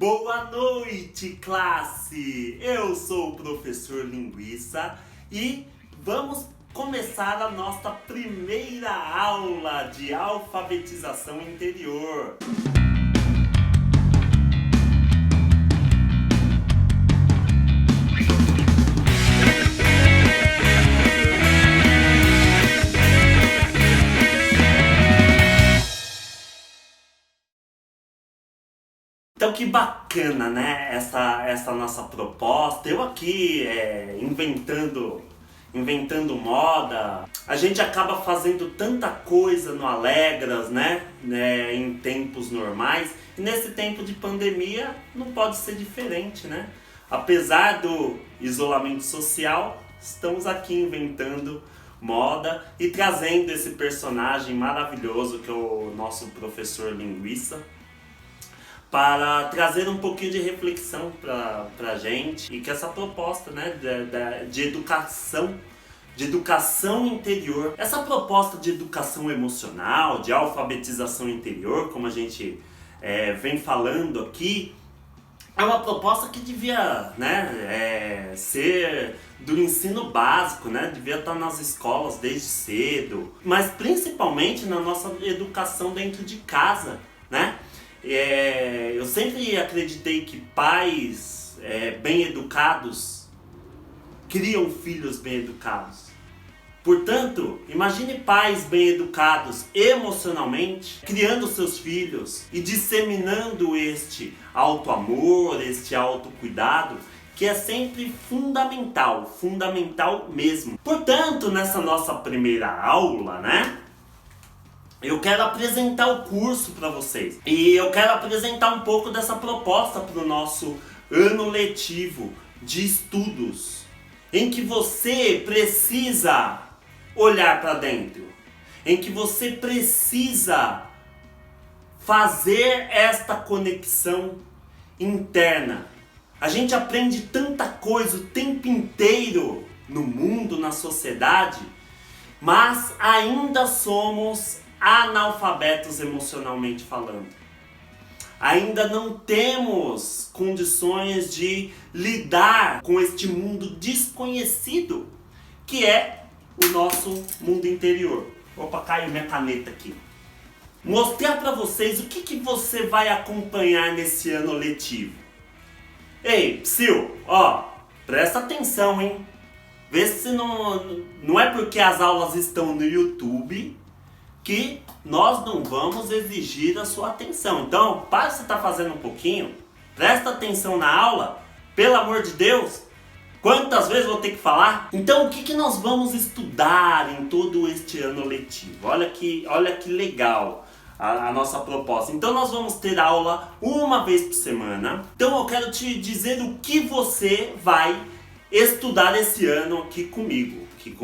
Boa noite, classe! Eu sou o professor Linguiça e vamos começar a nossa primeira aula de alfabetização interior. Então que bacana, né, essa nossa proposta. Eu aqui inventando moda. A gente acaba fazendo tanta coisa no Alegras, né, em tempos normais. E nesse tempo de pandemia não pode ser diferente, né? Apesar do isolamento social, estamos aqui inventando moda e trazendo esse personagem maravilhoso que é o nosso professor Linguiça, para trazer um pouquinho de reflexão pra gente e que essa proposta, né, de educação interior, essa proposta de educação emocional, de alfabetização interior, como a gente vem falando aqui, é uma proposta que devia, né, ser do ensino básico, né, devia estar nas escolas desde cedo, mas principalmente na nossa educação dentro de casa, né? Eu sempre acreditei que pais bem educados criam filhos bem educados. Portanto, imagine pais bem educados emocionalmente, criando seus filhos e disseminando este auto-amor, este autocuidado, que é sempre fundamental mesmo. Portanto, nessa nossa primeira aula, né, eu quero apresentar o curso para vocês. E eu quero apresentar um pouco dessa proposta para o nosso ano letivo de estudos, em que você precisa olhar para dentro, em que você precisa fazer esta conexão interna. A gente aprende tanta coisa o tempo inteiro no mundo, na sociedade, mas ainda somos analfabetos emocionalmente falando. Ainda não temos condições de lidar com este mundo desconhecido que é o nosso mundo interior. Opa, caiu minha caneta aqui. Mostrar para vocês o que você vai acompanhar nesse ano letivo. Ei, psiu, ó, presta atenção, hein? Vê se não é porque as aulas estão no YouTube que nós não vamos exigir a sua atenção. Então, para de você estar fazendo um pouquinho, presta atenção na aula, pelo amor de Deus. Quantas vezes eu vou ter que falar? Então, o que nós vamos estudar em todo este ano letivo? Olha que legal a nossa proposta. Então, nós vamos ter aula uma vez por semana. Então, eu quero te dizer o que você vai estudar esse ano aqui comigo, aqui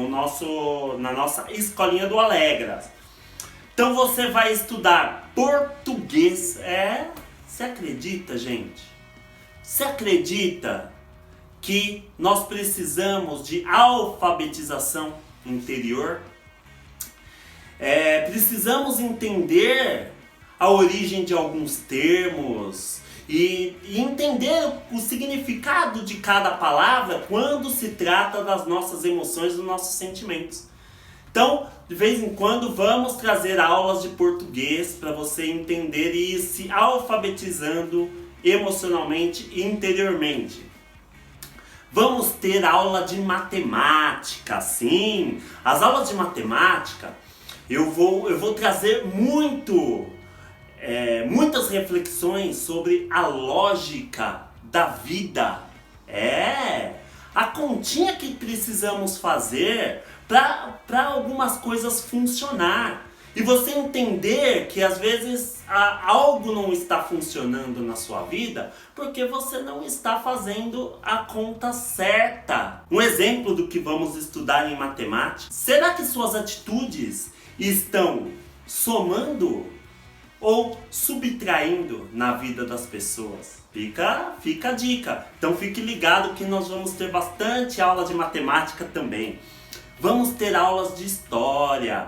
na nossa escolinha do Alegras. Então você vai estudar português. Você acredita, gente? Você acredita que nós precisamos de alfabetização interior? Precisamos entender a origem de alguns termos e entender o significado de cada palavra quando se trata das nossas emoções, dos nossos sentimentos. Então, de vez em quando, vamos trazer aulas de português para você entender e ir se alfabetizando emocionalmente e interiormente. Vamos ter aula de matemática, sim. As aulas de matemática, eu vou trazer muitas reflexões sobre a lógica da vida. A continha que precisamos fazer para algumas coisas funcionar. E você entender que às vezes algo não está funcionando na sua vida porque você não está fazendo a conta certa. Um exemplo do que vamos estudar em matemática. Será que suas atitudes estão somando ou subtraindo na vida das pessoas? Fica a dica. Então fique ligado que nós vamos ter bastante aula de matemática também. Vamos ter aulas de história.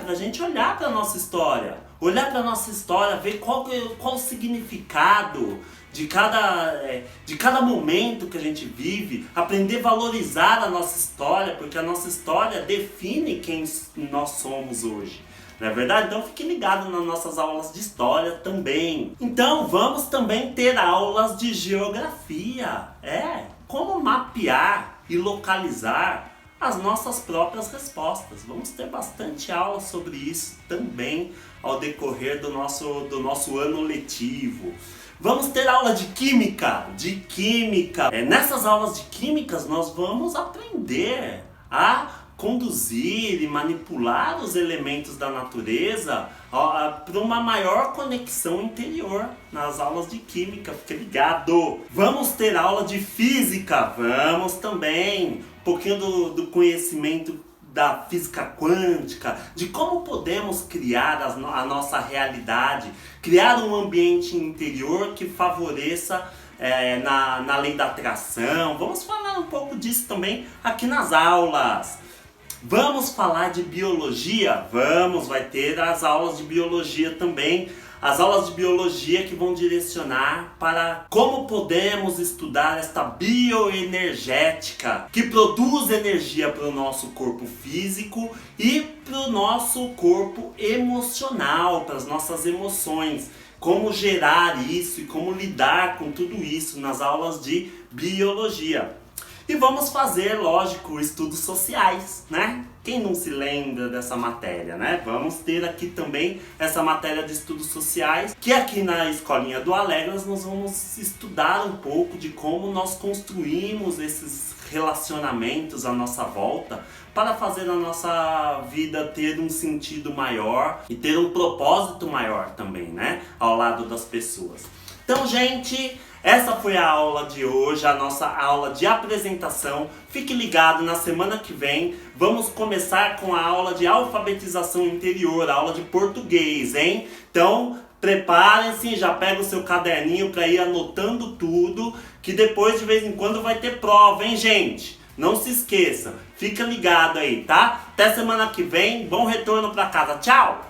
Pra gente olhar para nossa história. Olhar para nossa história, ver qual o significado de cada momento que a gente vive, aprender a valorizar a nossa história, porque a nossa história define quem nós somos hoje. Não é verdade? Então fique ligado nas nossas aulas de história também. Então vamos também ter aulas de geografia. Como mapear e localizar as nossas próprias respostas. Vamos ter bastante aula sobre isso também ao decorrer do nosso ano letivo. Vamos ter aula de química, nessas aulas de químicas nós vamos aprender a conduzir e manipular os elementos da natureza para uma maior conexão interior nas aulas de química, fique ligado. Vamos ter aula de física, vamos também, um pouquinho do conhecimento da física quântica, de como podemos criar a nossa realidade, criar um ambiente interior que favoreça na lei da atração. Vamos falar um pouco disso também aqui nas aulas. Vamos falar de biologia? Vai ter as aulas de biologia também. As aulas de biologia que vão direcionar para como podemos estudar esta bioenergética que produz energia para o nosso corpo físico e para o nosso corpo emocional, para as nossas emoções. Como gerar isso e como lidar com tudo isso nas aulas de biologia. E vamos fazer, lógico, estudos sociais, né? Quem não se lembra dessa matéria, né? Vamos ter aqui também essa matéria de estudos sociais, que aqui na Escolinha do Alegras nós vamos estudar um pouco de como nós construímos esses relacionamentos à nossa volta para fazer a nossa vida ter um sentido maior e ter um propósito maior também, né? Ao lado das pessoas. Então, gente, essa foi a aula de hoje, a nossa aula de apresentação. Fique ligado, na semana que vem vamos começar com a aula de alfabetização interior, a aula de português, hein? Então, preparem-se, já pega o seu caderninho para ir anotando tudo, que depois de vez em quando vai ter prova, hein, gente? Não se esqueça, fica ligado aí, tá? Até semana que vem, bom retorno para casa, tchau!